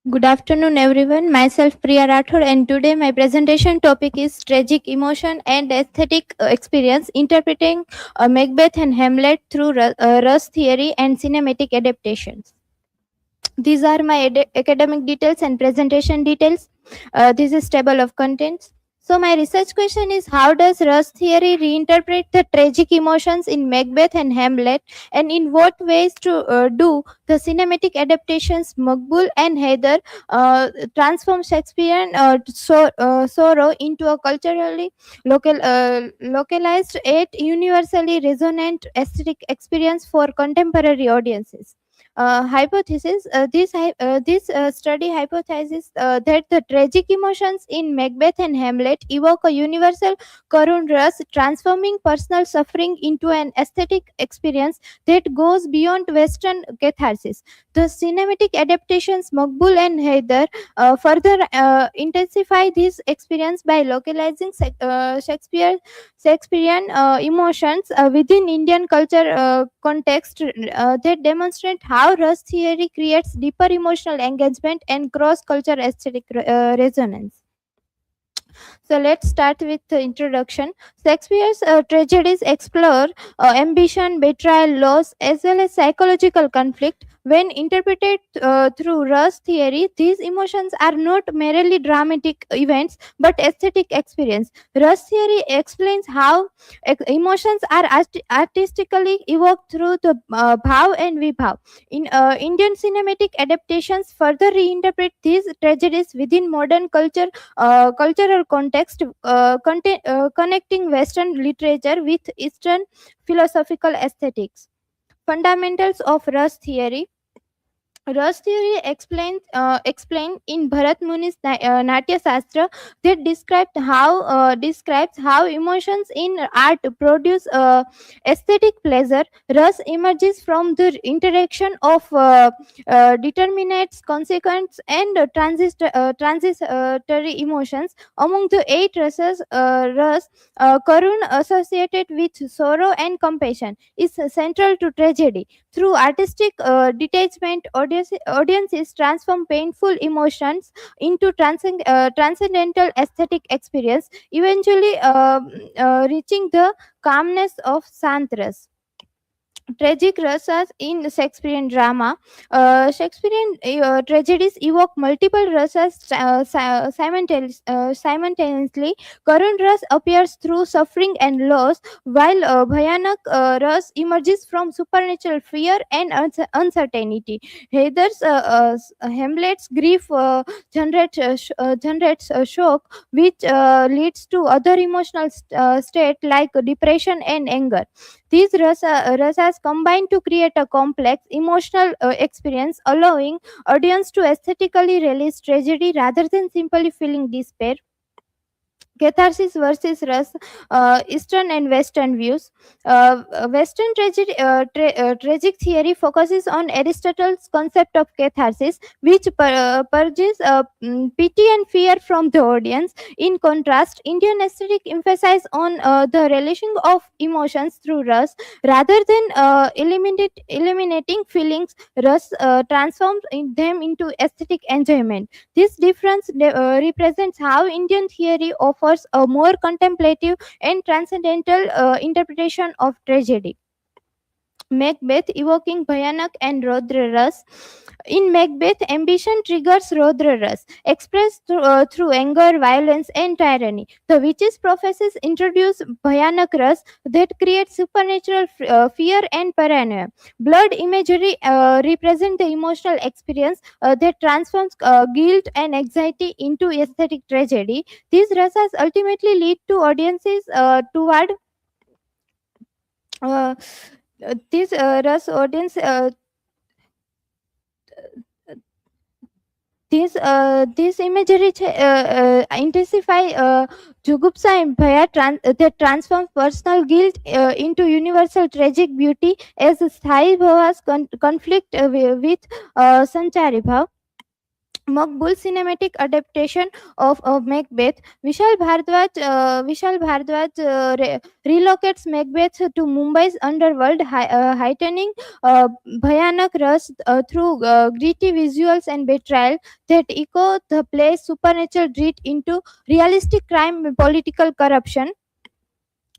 Good afternoon, everyone. Myself Priya Rathod, and today my presentation topic is tragic emotion and aesthetic experience, interpreting Macbeth and Hamlet through Rasa theory and cinematic adaptations. These are my academic details and presentation details. This is table of contents. So my research question is, how does Rust theory reinterpret the tragic emotions in Macbeth and Hamlet, and in what ways to do the cinematic adaptations Maqbool and Haider transform Shakespearean sorrow into a culturally localized yet universally resonant aesthetic experience for contemporary audiences? Hypothesis. This study hypothesizes that the tragic emotions in Macbeth and Hamlet evoke a universal Karuna, transforming personal suffering into an aesthetic experience that goes beyond Western catharsis. The cinematic adaptations Maqbool and Haider further intensify this experience by localizing Shakespearean emotions within Indian culture context that demonstrate how Rust theory creates deeper emotional engagement and cross-cultural aesthetic resonance. So let's start with the introduction. Shakespeare's tragedies explore ambition, betrayal, loss, as well as psychological conflict. When interpreted through Russ theory, these emotions are not merely dramatic events but aesthetic experience. Russ theory explains how emotions are artistically evoked through the bhav and vibhav. In Indian cinematic adaptations, further reinterpret these tragedies within modern cultural context, connecting Western literature with Eastern philosophical aesthetics. Fundamentals of Rus theory. Rus theory explained in Bharat Muni's Natya Shastra that describes how emotions in art produce aesthetic pleasure. Rus emerges from the interaction of determinates, consequence, and transitory emotions. Among the eight ras, Karun, associated with sorrow and compassion, is central to tragedy. Through artistic detachment, audiences transform painful emotions into transcendental aesthetic experience, eventually reaching the calmness of Santras. Tragic rasas in Shakespearean drama. Shakespearean tragedies evoke multiple rasas simultaneously. Karun ras appears through suffering and loss, while Bhayanak ras emerges from supernatural fear and uncertainty. Haider's Hamlet's grief generates shock, which leads to other emotional state like depression and anger. These rasas combine to create a complex emotional experience, allowing audience to aesthetically release tragedy rather than simply feeling despair. Catharsis versus Rus, Eastern and Western views. Western tragic theory focuses on Aristotle's concept of catharsis, which purges pity and fear from the audience. In contrast, Indian aesthetic emphasize on the relishing of emotions through Rus rather than eliminating feelings. Rus transforms them into aesthetic enjoyment. This difference represents how Indian theory offers a more contemplative and transcendental interpretation of tragedy. Macbeth evoking Bhayanak and Raudra Ras. In Macbeth, ambition triggers Raudra Ras, expressed through anger, violence, and tyranny. The witches' prophecies introduce Bhayanak Ras that creates supernatural fear and paranoia. Blood imagery represent the emotional experience that transforms guilt and anxiety into aesthetic tragedy. These rasas ultimately lead to audiences toward uh, this Ras audience this imagery intensify jugupsa and bhaya that transforms personal guilt into universal tragic beauty as Sthai Bhavas conflict with Sanchari Bhav. Maqbool cinematic adaptation of Macbeth. Vishal Bhardwaj relocates Macbeth to Mumbai's underworld, heightening uh, Bhayanak rush through gritty visuals and betrayal that echo the play's supernatural dread into realistic crime and political corruption.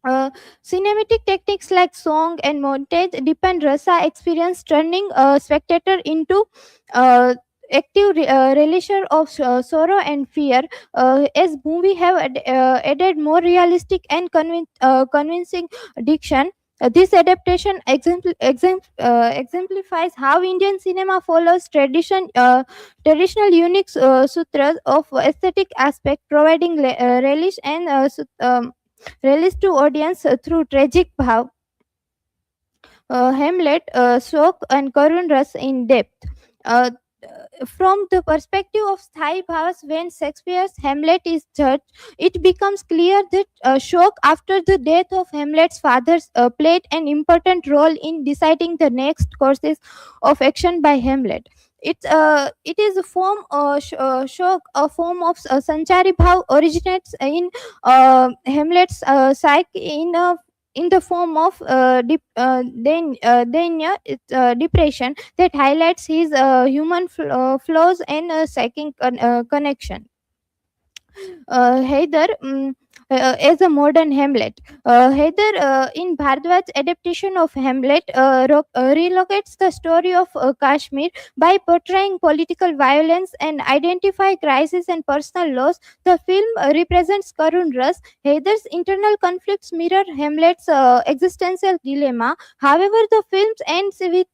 uh, Cinematic techniques like song and montage deepen Rasa experience, turning a spectator into uh, active relisher of sorrow and fear. As movie have added more realistic and convincing diction. This adaptation exemplifies how Indian cinema follows traditional unique sutras of aesthetic aspect, providing relish and released to audience through tragic bhav, Hamlet, Shok, and Karun Ras in depth. Uh, from the perspective of Sthai Bhavas, when Shakespeare's Hamlet is judged, it becomes clear that Shok, after the death of Hamlet's father, played an important role in deciding the next courses of action by Hamlet. It is a form Shok, a form of Sanchari Bhav, originates in Hamlet's psyche in the form of denia, depression that highlights his human flaws and psychic connection. Haider as a modern Hamlet. Haider, in Bhardwaj's adaptation of Hamlet, relocates the story of Kashmir by portraying political violence and identify crisis and personal loss. The film represents Karun Ras. Haider's internal conflicts mirror Hamlet's existential dilemma. However, the film ends with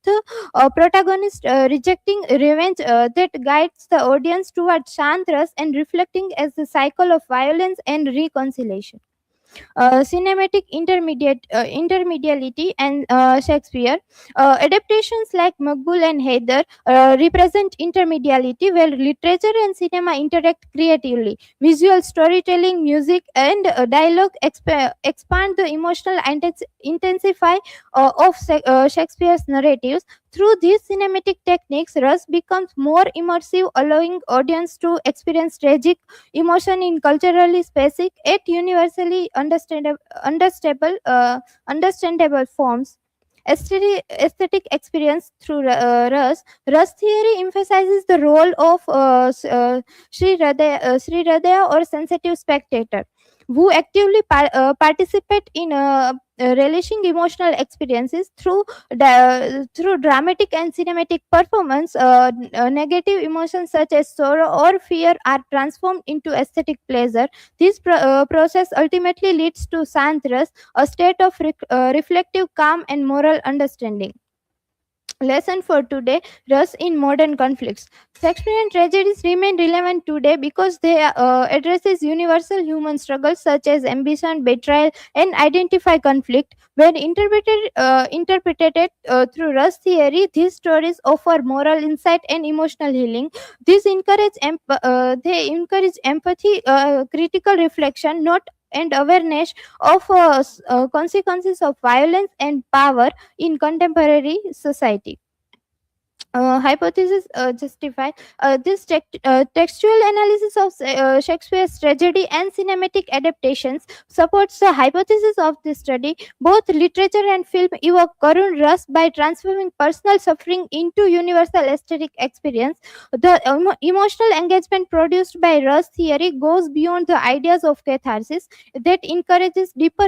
protagonist rejecting revenge that guides the audience towards Shantras and reflecting as the cycle of violence and reconciliation. Cinematic intermediality and Shakespeare. Adaptations like Maqbool and Haider represent intermediality where literature and cinema interact creatively. Visual storytelling, music, and dialogue expand the emotional intensify of Shakespeare's narratives. Through these cinematic techniques, Russ becomes more immersive, allowing audience to experience tragic emotion in culturally specific yet universally understandable forms. Aesthetic experience through Rus. Rus theory emphasizes the role of Sri Hridaya or sensitive spectator who actively participate in relishing emotional experiences through dramatic and cinematic performance. Negative emotions such as sorrow or fear are transformed into aesthetic pleasure. This process ultimately leads to santras, a state of reflective calm and moral understanding. Lesson for today: Rust in modern conflicts. Shakespearean tragedies remain relevant today because they addresses universal human struggles such as ambition, betrayal, and identify conflict. When interpreted through Rust theory, these stories offer moral insight and emotional healing. They encourage empathy, critical reflection, not and awareness of consequences of violence and power in contemporary society. Hypothesis justified. This textual analysis of Shakespeare's tragedy and cinematic adaptations supports the hypothesis of this study. Both literature and film evoke Karun Rus by transforming personal suffering into universal aesthetic experience. The emotional engagement produced by Rus theory goes beyond the ideas of catharsis that encourages deeper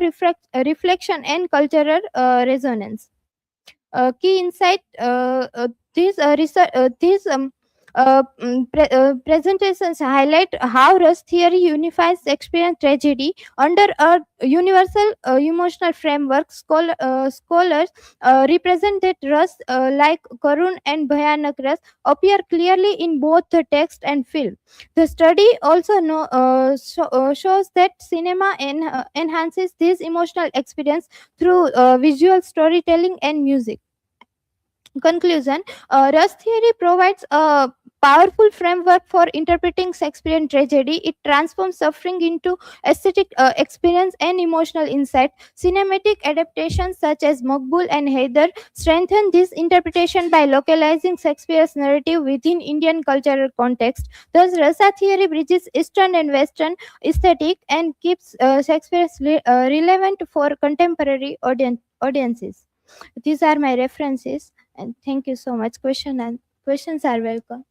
reflection and cultural resonance. Key insight: these presentations highlight how Rust theory unifies Shakespearean tragedy under a universal emotional framework. Scholars represent that Rust, like Karun and Bhayanak Rust, appear clearly in both the text and film. The study also shows that cinema enhances this emotional experience through visual storytelling and music. Conclusion: Rush theory provides a powerful framework for interpreting Shakespearean tragedy. It transforms suffering into aesthetic experience and emotional insight. Cinematic adaptations such as Maqbool and Haider strengthen this interpretation by localizing Shakespeare's narrative within Indian cultural context. Thus, Rasa theory bridges Eastern and Western aesthetic and keeps Shakespeare relevant for contemporary audiences. These are my references, and thank you so much. Questions are welcome.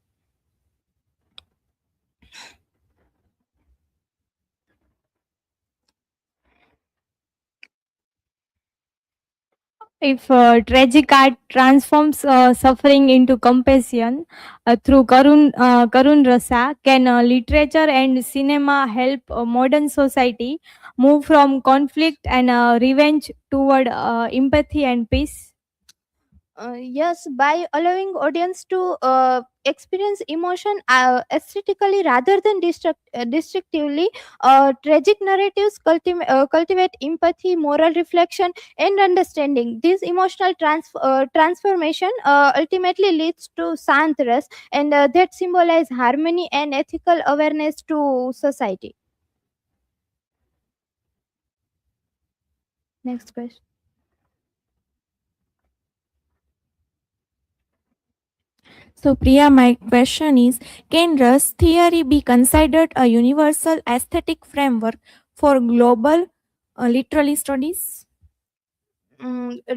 If tragic art transforms suffering into compassion through Karun Rasa, can literature and cinema help modern society move from conflict and revenge toward empathy and peace? Yes, by allowing audience to experience emotion aesthetically rather than destructively, tragic narratives cultivate empathy, moral reflection, and understanding. This emotional transformation ultimately leads to santras, and that symbolize harmony and ethical awareness to society. Next question. So, Priya, my question is, can Rus theory be considered a universal aesthetic framework for global literary studies?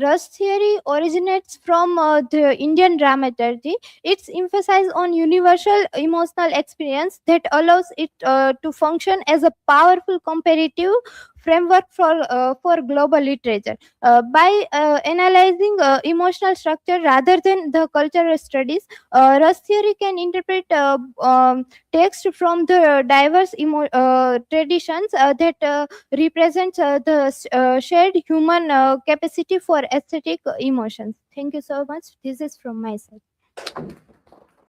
Rust theory originates from the Indian dramaturgy. Its emphasis on universal emotional experience that allows it to function as a powerful comparative framework for global literature. By analyzing emotional structure rather than the cultural studies, Rust theory can interpret text from the diverse traditions that represents the shared human capacity for aesthetic emotions. Thank you so much. This is from my side.